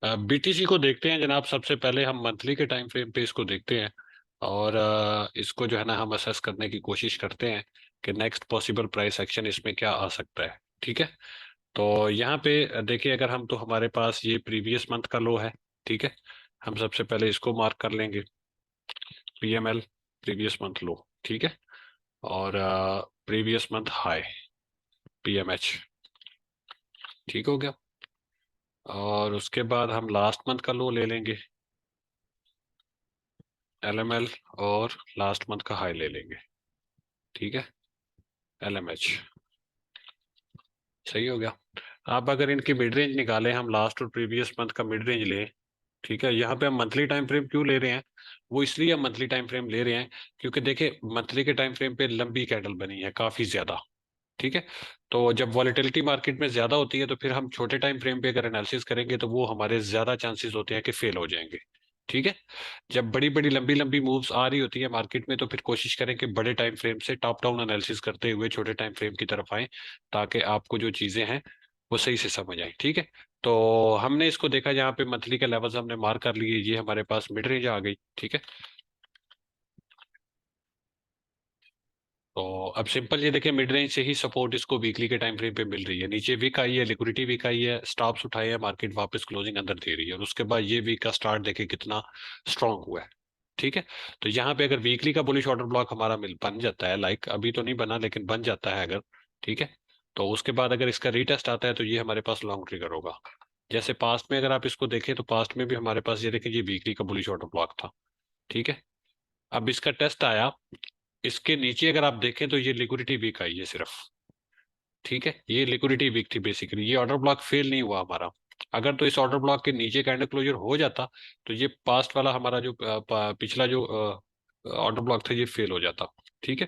BTC को देखते हैं जनाब। सबसे पहले हम मंथली के टाइम फ्रेम पे इसको देखते हैं, और इसको जो है ना हम असेस करने की कोशिश करते हैं कि नेक्स्ट पॉसिबल प्राइस एक्शन इसमें क्या आ सकता है। ठीक है, तो यहाँ पे देखिए, अगर हम तो हमारे पास ये प्रीवियस मंथ का लो है। ठीक है, हम सबसे पहले इसको मार्क कर लेंगे, पीएमएल, प्रीवियस मंथ लो। ठीक है, और प्रीवियस मंथ हाई, पीएमएच। ठीक हो गया। और उसके बाद हम लास्ट मंथ का लो ले लेंगे, एलएमएल, और लास्ट मंथ का हाई ले लेंगे। ठीक है, एलएमएच। सही हो गया। आप अगर इनकी मिड रेंज निकालें, हम लास्ट और प्रीवियस मंथ का मिड रेंज लें। ठीक है, यहाँ पे हम मंथली टाइम फ्रेम क्यों ले रहे हैं? वो इसलिए हम मंथली टाइम फ्रेम ले रहे हैं क्योंकि देखिए, मंथली के टाइम फ्रेम पे लंबी कैंडल बनी है काफी ज्यादा। ठीक है, तो जब वॉलेटिलिटी मार्केट में ज्यादा होती है तो फिर हम छोटे टाइम फ्रेम पे अगर एनालिसिस करेंगे तो वो हमारे ज्यादा चांसेस होते हैं कि फेल हो जाएंगे। ठीक है, जब बड़ी बड़ी लंबी लंबी मूव्स आ रही होती है मार्केट में तो फिर कोशिश करें कि बड़े टाइम फ्रेम से टॉप डाउन एनालिसिस करते हुए छोटे टाइम फ्रेम की तरफ आए, ताकि आपको जो चीजें हैं वो सही से समझ आए। ठीक है, तो हमने इसको देखा, जहाँ पे मंथली के लेवल्स हमने मार्क कर लिए, ये हमारे पास मिड रेंज आ गई। ठीक है, तो अब सिंपल ये देखिए, मिड रेंज से ही सपोर्ट इसको वीकली के टाइम फ्रेम पे मिल रही है। नीचे वीक आई है, लिक्विडिटी वीक आई है, स्टॉप्स उठाए हैं, मार्केट वापस क्लोजिंग अंदर दे रही है, और उसके बाद ये वीक का स्टार्ट देखिए कितना स्ट्रांग हुआ है। ठीक है, तो यहाँ पे अगर वीकली का बुलिश ऑर्डर ब्लॉक हमारा मिल बन जाता है, लाइक अभी तो नहीं बना लेकिन बन जाता है अगर, ठीक है, तो उसके बाद अगर इसका रीटेस्ट आता है तो ये हमारे पास लॉन्ग ट्रिगर होगा। जैसे पास्ट में अगर आप इसको देखें तो पास्ट में भी हमारे पास ये देखें, ये वीकली का बुलिश ऑर्डर ब्लॉक था। ठीक है, अब इसका टेस्ट आया, इसके नीचे अगर आप देखें तो ये लिक्विडिटी वीक आई है सिर्फ। ठीक है, ये लिक्विडिटी वीक थी बेसिकली, ये ऑर्डर ब्लॉक फेल नहीं हुआ हमारा। अगर तो इस ऑर्डर ब्लॉक के नीचे कैंडल क्लोजर हो जाता तो ये पास्ट वाला हमारा जो पिछला जो ऑर्डर ब्लॉक था ये फेल हो जाता। ठीक है,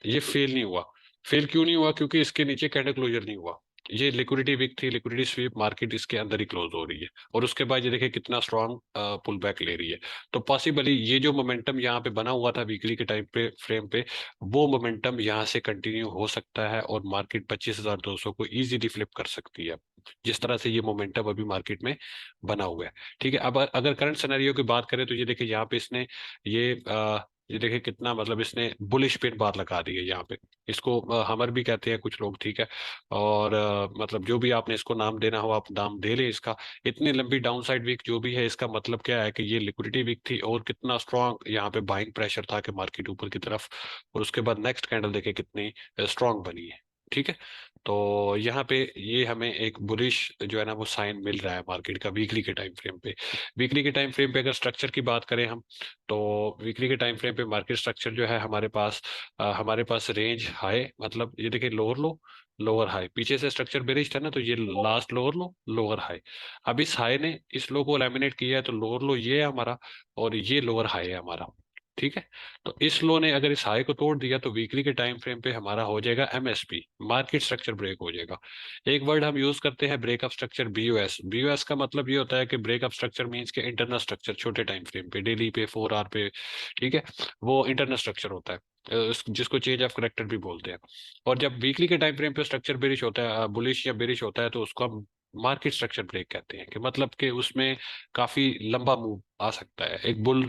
ये फेल नहीं हुआ। फेल क्यों नहीं हुआ? क्योंकि इसके नीचे कैंडल क्लोजर नहीं हुआ। ये लिक्विडिटी वीक थी, लिक्विडिटी स्वीप, मार्केट इसके अंदर ही क्लोज हो रही है, और उसके बाद ये देखिए कितना स्ट्रांग पुल बैक ले रही है। तो पॉसिबली ये जो मोमेंटम यहाँ पे बना हुआ था वीकली के टाइम पे फ्रेम पे, वो मोमेंटम यहाँ से कंटिन्यू हो सकता है और मार्केट 25,200 को इजीली फ्लिप कर सकती है, जिस तरह से ये मोमेंटम अभी मार्केट में बना हुआ है। ठीक है, अब अगर करंट सिनेरियो की बात करें तो ये देखिए यहाँ पे इसने ये ये देखिए कितना, मतलब इसने बुलिश पिन बार लगा दी है यहाँ पे। इसको हमर भी कहते हैं कुछ लोग। ठीक है, और मतलब जो भी आपने इसको नाम देना हो आप नाम दे लें इसका। इतनी लंबी डाउन साइड वीक जो भी है, इसका मतलब क्या है कि ये लिक्विडिटी वीक थी और कितना स्ट्रांग यहाँ पे बाइंग प्रेशर था कि मार्केट ऊपर की तरफ, और उसके बाद नेक्स्ट कैंडल देखे कितनी स्ट्रांग बनी है। ठीक है, तो यहाँ पे ये हमें एक बुलिश जो है ना वो साइन मिल रहा है मार्केट का वीकली के टाइम फ्रेम पे। वीकली के टाइम फ्रेम पे अगर स्ट्रक्चर की बात करें हम, तो वीकली के टाइम फ्रेम पे मार्केट स्ट्रक्चर जो है हमारे पास रेंज हाई, मतलब ये देखिए लोअर लो, लोअर हाई, पीछे से स्ट्रक्चर बेरिश था ना, तो ये last lower low, lower high. अब इस हाई ने इस लो को एलिमिनेट किया है, तो लोअर लो ये है हमारा, और ये लोअर हाई है हमारा। ठीक है, तो इस लो ने अगर इस हाई को तोड़ दिया तो वीकली के टाइम फ्रेम पे हमारा हो जाएगा एमएसपी, मार्केट स्ट्रक्चर ब्रेक हो जाएगा। एक वर्ड हम यूज करते हैं ब्रेकअप स्ट्रक्चर, बीओएस। बीओएस का मतलब ये होता है कि ब्रेकअप स्ट्रक्चर मींस के इंटरनल स्ट्रक्चर छोटे टाइम फ्रेम पे, डेली पे, 4 आवर पे। ठीक है, वो इंटरनल स्ट्रक्चर होता है, जिसको चेंज ऑफ करेक्टर भी बोलते हैं। और जब वीकली के टाइम फ्रेम पे स्ट्रक्चर बेरिश होता है, बुलिश या बेरिश होता है, तो उसको हम मार्केट स्ट्रक्चर ब्रेक कहते हैं, कि मतलब कि उसमें काफी लंबा मूव आ सकता है, एक बुल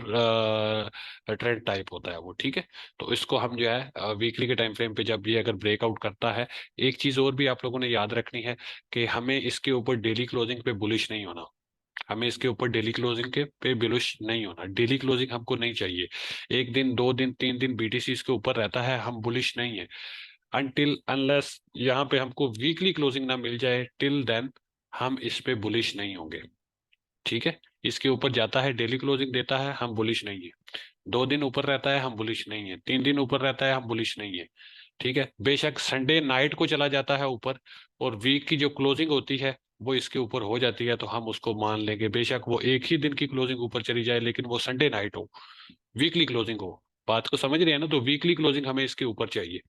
ट्रेंड टाइप होता है वो। ठीक है, तो इसको हम जो है वीकली के टाइम फ्रेम पे जब ये अगर ब्रेकआउट करता है, एक चीज और भी आप लोगों ने याद रखनी है कि हमें इसके ऊपर डेली क्लोजिंग पे बुलिश नहीं होना। हमें इसके ऊपर डेली क्लोजिंग के पे बुलिश नहीं होना, डेली क्लोजिंग हमको नहीं चाहिए। एक दिन, 2 दिन, 3 दिन बीटीसी इसके ऊपर रहता है, हम बुलिश नहीं है। अनटिल अनलेस यहाँ पे हमको वीकली क्लोजिंग ना मिल जाए, टिल देन हम इस पे बुलिश नहीं होंगे। ठीक है, इसके ऊपर जाता है, डेली क्लोजिंग देता है, हम बुलिश नहीं है। 2 दिन ऊपर रहता है, हम बुलिश नहीं है। 3 दिन ऊपर रहता है, हम बुलिश नहीं है। ठीक है, बेशक संडे नाइट को चला जाता है ऊपर, और वीक की जो क्लोजिंग होती है वो इसके ऊपर हो जाती है, तो हम उसको मान लेंगे, बेशक वो एक ही दिन की क्लोजिंग ऊपर चली जाए लेकिन वो संडे नाइट हो, वीकली क्लोजिंग हो। बात को समझ रहे हैं ना? तो वीकली क्लोजिंग हमें इसके ऊपर चाहिए।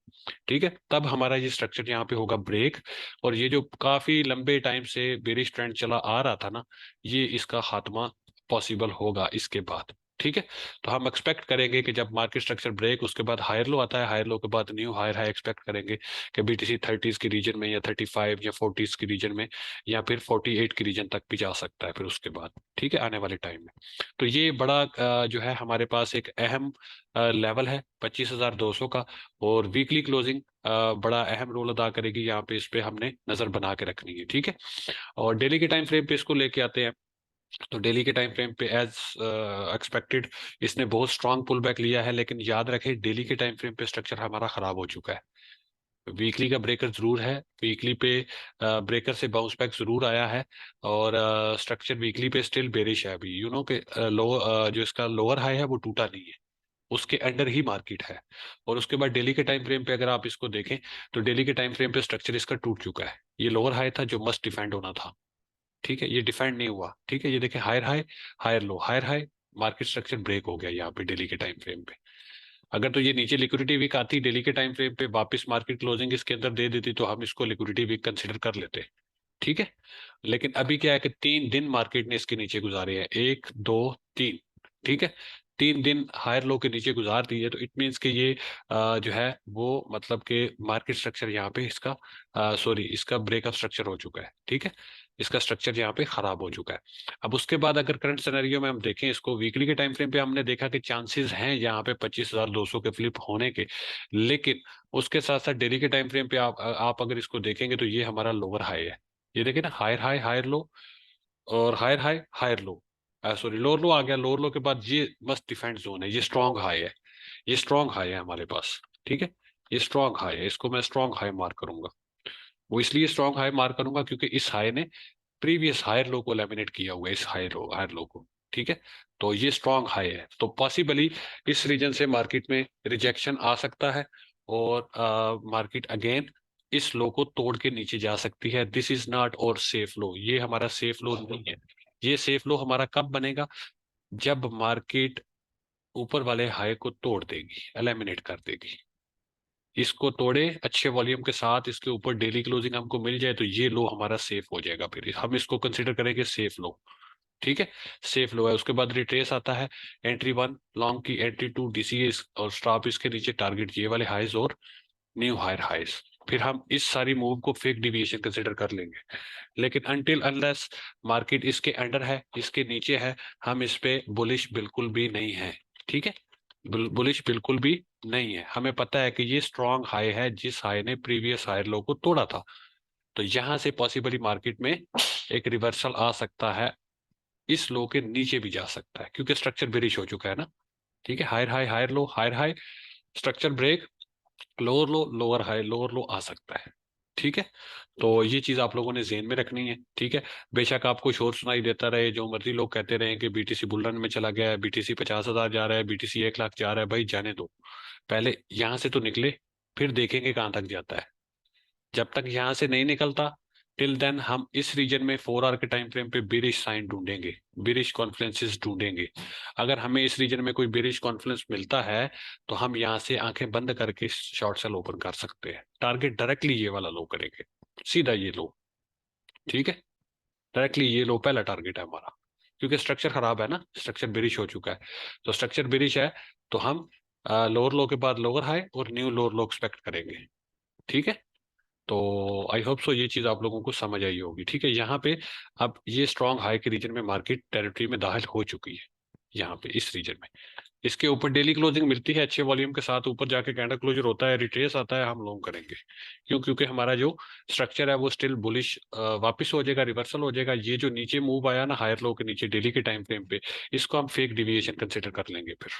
ठीक है, तब हमारा ये स्ट्रक्चर यहाँ पे होगा ब्रेक, और ये जो काफी लंबे टाइम से बेरिश ट्रेंड चला आ रहा था ना, ये इसका खात्मा पॉसिबल होगा इसके बाद। ठीक है। तो हम एक्सपेक्ट करेंगे कि जब मार्केट स्ट्रक्चर ब्रेक, उसके बाद हायर लो आता है, हायर लो के बाद न्यू हायर हाई एक्सपेक्ट करेंगे कि बीटीसी 30s की रीजन में, या 35 या 40s की रीजन में, या फिर 48 की रीजन तक भी जा सकता है फिर उसके बाद। ठीक है, आने वाले टाइम में। तो ये बड़ा जो है हमारे पास एक अहम लेवल है 25,200 का। और वीकली क्लोजिंग बड़ा अहम रोल अदा करेगी यहाँ पे, इस पे हमने नजर बना के रखनी है। ठीक है। और डेली के टाइम फ्रेम पे इसको लेके आते हैं। तो डेली के टाइम फ्रेम पे एज एक्सपेक्टेड इसने बहुत स्ट्रांग पुल बैक लिया है, लेकिन याद रखें डेली के टाइम फ्रेम पे स्ट्रक्चर हमारा खराब हो चुका है। वीकली का ब्रेकर जरूर है, वीकली पे ब्रेकर से बाउंस बैक जरूर आया है। और स्ट्रक्चर वीकली पे स्टिल बेरिश है अभी, यू नो के लो जो इसका लोअर हाई है वो टूटा नहीं है, उसके अंडर ही मार्केट है। और उसके बाद डेली के टाइम फ्रेम पे अगर आप इसको देखें, तो डेली के टाइम फ्रेम पे स्ट्रक्चर इसका टूट चुका है। ये लोअर हाई था जो मस्ट डिफेंड होना था। ठीक है, ये डिफेंड नहीं हुआ। ठीक है, ये देखें higher high, higher low, higher high, market structure break हो गया यहाँ पे डेली के टाइम फ्रेम पे। अगर तो ये नीचे लिक्विडिटी वीक आती डेली के टाइम फ्रेम पे, वापस मार्केट क्लोजिंग इसके अंदर दे देती, तो हम इसको लिक्विडिटी वीक कंसिडर कर लेते। ठीक है। लेकिन अभी क्या है कि 3 दिन मार्केट ने इसके नीचे गुजारे हैं, 1 2 3। ठीक है, 3 दिन हायर लो के नीचे गुजार दिए, तो इट मीन्स कि ये जो है वो मतलब कि मार्केट स्ट्रक्चर यहाँ पे इसका सॉरी इसका ब्रेकअप स्ट्रक्चर हो चुका है। ठीक है, इसका स्ट्रक्चर यहाँ पे खराब हो चुका है। अब उसके बाद अगर करंट सिनेरियो में हम देखें इसको, वीकली के टाइम फ्रेम पे हमने देखा कि चांसेस हैं यहाँ पे 25,200 के फ्लिप होने के। लेकिन उसके साथ साथ डेली के टाइम फ्रेम पे आप अगर इसको देखेंगे, तो ये हमारा लोअर हाई है। ये देखिए ना, हायर हाई हायर लो, और higher high higher low, sorry lower low आ गया, लोअर लो के बाद ये मस्ट डिफेंड जोन है, ये स्ट्रॉन्ग हाई है। ये स्ट्रॉन्ग हाई है हमारे पास। ठीक है, ये स्ट्रॉन्ग हाई है, इसको मैं स्ट्रॉन्ग हाई मार्क करूंगा। वो इसलिए स्ट्रॉन्ग हाई मार्क करूंगा क्योंकि इस हाई ने प्रीवियस हायर लो को लेमिनेट किया हुआ है, इस हायर लो को। ठीक है, तो ये स्ट्रॉन्ग हाई है, तो पॉसिबली इस रीजन से मार्केट में रिजेक्शन आ सकता है। और मार्केट अगेन इस लो को तोड़ के नीचे जा सकती है। दिस इज नॉट और सेफ लो, ये हमारा सेफ लो नहीं है। ये सेफ लो हमारा कब बनेगा? जब मार्केट ऊपर वाले हाई को तोड़ देगी, एलिमिनेट कर देगी, इसको तोड़े अच्छे वॉल्यूम के साथ, इसके ऊपर डेली क्लोजिंग हमको मिल जाए, तो ये लो हमारा सेफ हो जाएगा, फिर हम इसको कंसिडर करेंगे सेफ लो। ठीक है, सेफ लो है। उसके बाद रिट्रेस आता है, एंट्री 1 लॉन्ग की, एंट्री 2 डीसीए, और स्टॉप इसके नीचे, टारगेट ये वाले हाइज और न्यू हायर हाइज। फिर हम इस सारी मूव को फेक डिविएशन कंसिडर कर लेंगे। लेकिन अनटिल अनलेस मार्केट इसके अंडर है, इसके नीचे है, हम इस पे बुलिश बिल्कुल भी नहीं है। ठीक है, बुलिश बिल्कुल भी नहीं है। हमें पता है कि ये स्ट्रॉन्ग हाई है, जिस हाई ने प्रीवियस हायर लो को तोड़ा था। तो यहां से पॉसिबली मार्केट में एक रिवर्सल आ सकता है, इस लो के नीचे भी जा सकता है, क्योंकि स्ट्रक्चर बेरिश हो चुका है ना। ठीक है, higher high higher low, higher high, structure break, lower low lower high, lower low आ सकता है। ठीक है, तो ये चीज आप लोगों ने जेन में रखनी है। ठीक है, बेशक आपको शोर सुनाई देता रहे, जो मर्जी लोग कहते रहे कि बीटीसी बुलरन में चला गया है, बीटीसी 50,000 जा रहा है, बीटीसी 1 लाख जा रहा है, भाई जाने दो। पहले यहां से तो निकले, फिर देखेंगे कहाँ तक जाता है। जब तक यहाँ से नहीं निकलता, टिल देन हम इस रीजन में 4 आवर के टाइम फ्रेम पे बिरिश साइन ढूंढेंगे, बिरिश कॉन्फ्लुएंसेस ढूंढेंगे। अगर हमें इस रीजन में कोई बिरिश कॉन्फ्लुएंस मिलता है, तो हम यहाँ से आंखें बंद करके शॉर्ट सेल ओपन कर सकते हैं। टारगेट डायरेक्टली ये वाला लो करेंगे, सीधा ये लो। ठीक है, डायरेक्टली ये लो पहला टारगेट है हमारा, क्योंकि स्ट्रक्चर खराब है ना, स्ट्रक्चर बिरिश हो चुका है। तो स्ट्रक्चर बिरिश है, तो हम लोअर लो के बाद लोअर हाई और न्यू लोअर लो एक्सपेक्ट करेंगे। ठीक है, तो आई होप सो ये चीज आप लोगों को समझ आई होगी। ठीक है, यहाँ पे अब ये स्ट्रॉन्ग हाई के रीजन में मार्केट टेरिटरी में दाखिल हो चुकी है। यहाँ पे इस रीजन में इसके ऊपर डेली क्लोजिंग मिलती है अच्छे वॉल्यूम के साथ, ऊपर जाके कैंडल क्लोजर होता है, रिट्रेस आता है, हम लॉन्ग करेंगे। क्यों? क्योंकि हमारा जो स्ट्रक्चर है वो स्टिल बुलिश वापस हो जाएगा, रिवर्सल हो जाएगा। ये जो नीचे मूव आया ना हायर लो के नीचे डेली के टाइम फ्रेम पे, इसको हम फेक डिविएशन कंसिडर कर लेंगे फिर।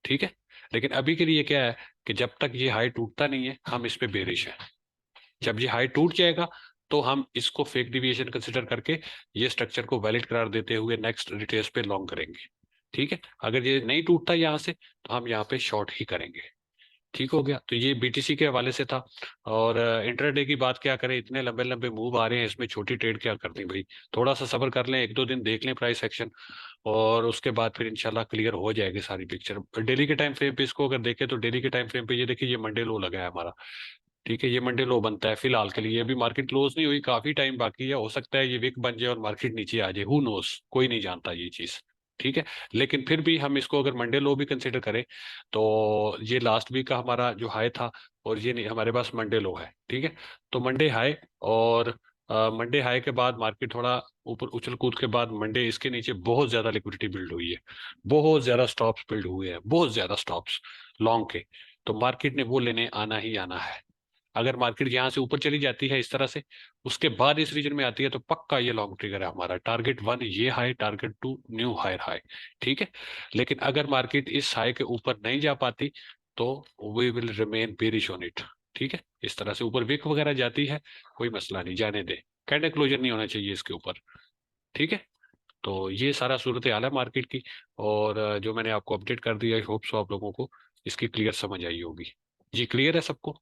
ठीक है, लेकिन अभी के लिए क्या है कि जब तक ये हाई टूटता नहीं है, हम इस पे बेरिश है। जब ये हाई टूट जाएगा, तो हम इसको फेक डिविएशन कंसिडर करके ये स्ट्रक्चर को वैलिड करार देते हुए नेक्स्ट रिट्रेस पे लॉन्ग करेंगे। ठीक है, अगर ये नहीं टूटता यहाँ से, तो हम यहाँ पे शॉर्ट ही करेंगे। ठीक हो गया, तो ये बीटीसी के हवाले से था। और इंटरडे की बात क्या करें, इतने लंबे लंबे मूव आ रहे हैं, इसमें छोटी ट्रेड क्या करनी भाई। थोड़ा सा सब्र कर लें, 1 2 दिन देख लें प्राइस एक्शन, और उसके बाद फिर इंशाल्लाह क्लियर हो जाएगी सारी पिक्चर। डेली के टाइम फ्रेम पे इसको अगर देखें, तो डेली के टाइम फ्रेम पे ये देखिए, ये मंडे लो लगा है हमारा। ठीक है, ये मंडे लो बनता है फिलहाल के लिए, अभी मार्केट क्लोज नहीं हुई, काफी टाइम बाकी है, हो सकता है ये वीक बन जाए और मार्केट नीचे आ जाए, हु नोस, कोई नहीं जानता ये चीज। ठीक है। लेकिन फिर भी हम इसको अगर मंडे लो भी कंसिडर करें, तो ये लास्ट वीक का हमारा जो हाई था, और ये नहीं, हमारे पास मंडे लो है, ठीक है। तो मंडे हाई, और मंडे हाई के बाद मार्केट थोड़ा ऊपर उछल कूद के बाद मंडे इसके नीचे बहुत ज्यादा लिक्विडिटी बिल्ड हुई है, बहुत ज्यादा स्टॉप्स बिल्ड हुए हैं, बहुत ज्यादा स्टॉप्स लॉन्ग के। तो मार्केट ने वो लेने आना ही आना है। अगर मार्केट यहाँ से ऊपर चली जाती है इस तरह से, उसके बाद इस रीजन में आती है, तो पक्का ये लॉन्ग ट्रिगर है हमारा। टारगेट वन ये high, target two new higher high, ठीक है। लेकिन अगर मार्केट इस हाई के ऊपर नहीं जा पाती, तो we will remain bearish on it, ठीक है। इस तरह से ऊपर विक वगैरह जाती है, कोई मसला नहीं, जाने दे, कैंडल क्लोजर नहीं होना चाहिए इसके ऊपर, ठीक है। तो ये सारा सूरत हाल है मार्केट की। और जो मैंने आपको अपडेट कर दिया, आई होप सो आप लोगों को इसकी क्लियर समझ आई होगी। जी क्लियर है सबको?